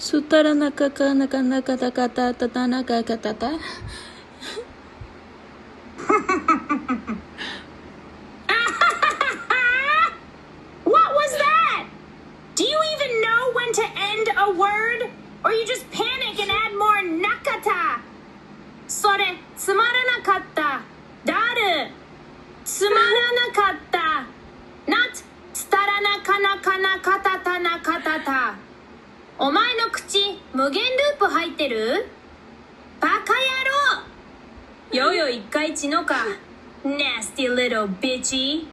Sutara nakaka nakata nakata. What was that? Do you even know when to end a word? Or you just panic and add more nakata? それ、つまらなかった。だる。つまらなかった。not つたらなかなかなかたたなかたた。お前の口、無限ループ入ってる？バカ野郎！よよ一回血のか。Nasty little bitchy.